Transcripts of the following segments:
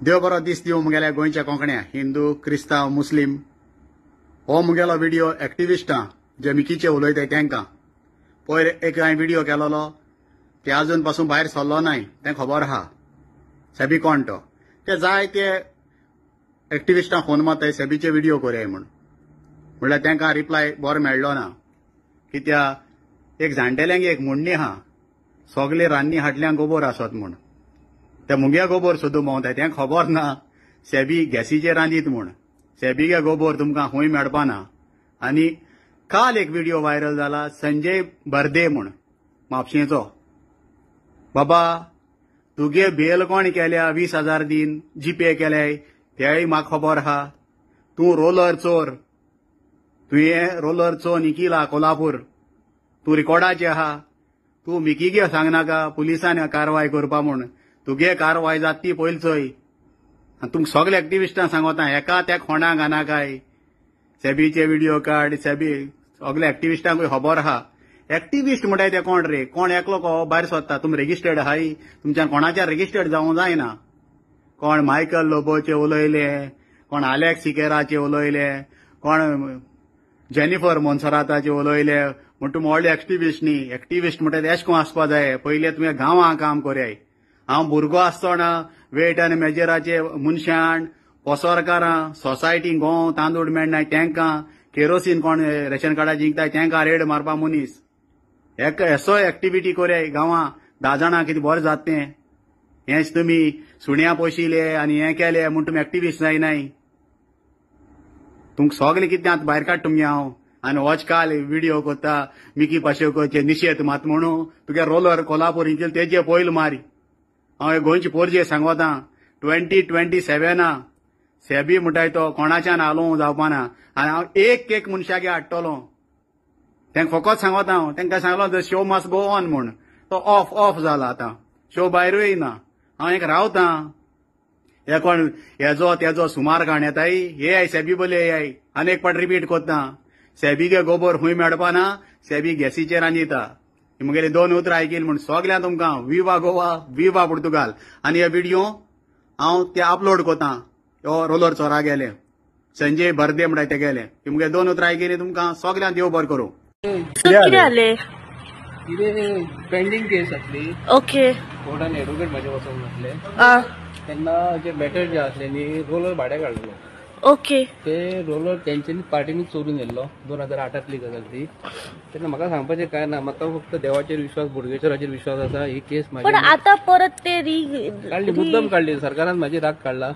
देव बरो दीस दिवं मुगेल्या गोंयच्या कोंकण्या हिंदू क्रिस्तांव मुस्लीम हो मुगेलो व्हिडिओ एक्टिविस्टां जे मिकीचे उलयताय तांकां पयर एक हांवें व्हिडिओ केलोलो ते अजून पासून भायर सरलो नाय तें खबर आहा सेबी कोण तो ते जाय ते एक्टिविस्टां फोन मारताय सेबीचे व्हिडिओ करूया म्हणल्यार तांकां रिप्लाय बरो मेळ्ळो ना कित्याक एक जाणटेल्यांक एक म्हणणी आहा सगळे रान्नी हाटल्यांक गोबोर आसत म्हूण ते मुगे गोबोर सोदूं भोंवताय तें खबर ना सेबी गॅसीचेर रांदीत म्हूण सेबीगे गोबोर तुमकां खंय मेळपाना आनी काल एक व्हिडिओ व्हायरल जाला संजय बर्दे म्हूण म्हापशेंचो बाबा तुगे बेल कोण केल्या 20,000 दिन जीपे केल्याय तेय म्हाका खबर आहा तूं रोलर चोर तुवें रोलर चोर निकिला कोल्हापूर तूं रिकॉर्डाचे आहा तूं मिकीगे सांगनाका पुलिसांनी कारवाय करपा म्हूण तुगे कारवाय जाता ती पयलचोय आनी तुमकां सगळे एक्टिविस्टांक सांगता एका त्या खोंडाक घानाकाय सेबीचे व्हिडिओ काड सेबी सगळे एक्टिविस्टांकूय खबर आहा एक्टिविस्ट म्हणटाय ते कोण रे कोण एकलो भायर सरता तुमी रेजिस्टर्ड आहाय तुमच्यान कोणाच्या रेजिस्टर्ड जावंक जायना कोण मायकल लोबोचे उलयले कोण आलेक्स सिकेराचे उलयले कोण जेनिफर मोन्सराताचे उलयले म्हण तुमी व्हडले एक्टिविस्ट न्ही एक्टिविस्ट म्हणटा ते एशको आसपा जाय पयले तुवें गांवां काम कोराय हांव भुरगो आसतना वेट आनी मेजराचे मनशान पोसरकारां सोसायटी गोंव तांदूळ मेळनाय तांकां केरोसीन कोण रेशन कार्डार जिंकताय तांकां रेड मारपा मनीस असो एक्टिविटी कोराय गांवां 10 जाणां कितें बरें जाता तें हेंच तुमी सुण्या पोशिले आनी हें केलें म्हूण तुमी एक्टिविस्ट जायनाय तुमकां सगळें कितें आतां भायर काड तुमगे हांव आनी होच काल व्हिडिओ करता मिकी पाशेकरचे निशेध मात म्हणून तुगे रोलर कोल्हापूर हिंचेल तेजे पयल मारी हांव गोंयचे पोरजे सांगता 2027 सेबी म्हणटाय तो कोणाच्यान आलोव जावपाना आनी हांव एक मनशागे हाडटलो तांकां फकत सांगता हांव तांकां सांगलो the show must go on म्हूण तो ऑफ जाला आतां शो भायरूय येना हांव एक रावता हे कोण हेजो तेजो सुमार घाण येताय हे सेबी बोले हे आनी एक पाट रिपीट कोत्ता सेबीगे गोबोर खंय मेळपाना सेबी गॅसीचेर रांदिता मुगेली 2 उतरां आयकील म्हूण सगळ्यांक तुमकां विवा गोवा विवा पुर्तुगाल आनी हे व्हिडिओ हांव ते अपलोड कोता हो रोलर चोरा गेले संजय बर्दे म्हणटाय ते गेले मुगे 2 उतरां आयकीली तुमकां सगळ्यांक देव बरें करूं पेंडिंग केस आसली ओके कोर्टान एडवोकेट म्हाजे वचोंक नासले तेन्ना जे मॅटर जे आसले न्ही रोलर भाड्याक हाडलो ओके ते रोलर तेंच्यांनी पार्टीनी चोरून व्हेल्लो 2008 गजाल ती तेन्ना म्हाका सांगपाचें काय ना म्हाका फक्त देवाचेर विश्वास बोडगेश्वराचेर विश्वास आसा ही केस पण आता परत ते काढली मुद्दम काढली सरकारान म्हाजी राग काडला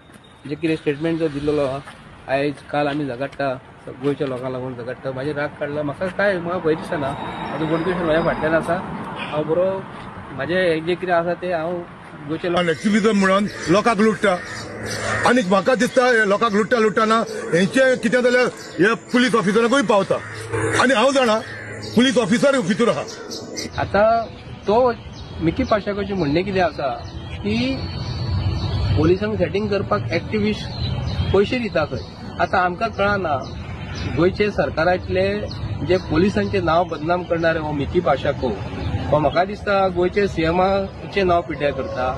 जे कितें स्टेटमेंट जो दिल्लो आयज काल आमी झगडटा गोंयच्या लोकांक लागून झगडटा म्हाजी राग काडला म्हाका काय म्हाका भंय दिसना आतां बोडगेश्वर म्हाज्या फाटल्यान आसा हांव बरो म्हाजे जे कितें आसा ते हांव गोंयच्या एक्टिविजम म्हणून लोकांक लुटता आनी म्हाका दिसता लोकांक लुटतना हेंचे कितें जाल्यार हे पुलीस ऑफिसरांकूय पावता आनी हांव जाणा पुलीस ऑफिसर भितर आहा आतां तो मिकी पाशेकरचें म्हणणें कितें आसा की पोलिसांक सेटींग करपाक एक्टिविस्ट पयशे दिता खंय आतां आमकां कळना गोंयचे सरकारांतले जे पोलिसांचें नांव बदनाम करणारे हो मिकी पाशेकर हो म्हाका दिसता गोंयचे सीएमाचें नांव पिड्ड्यार करता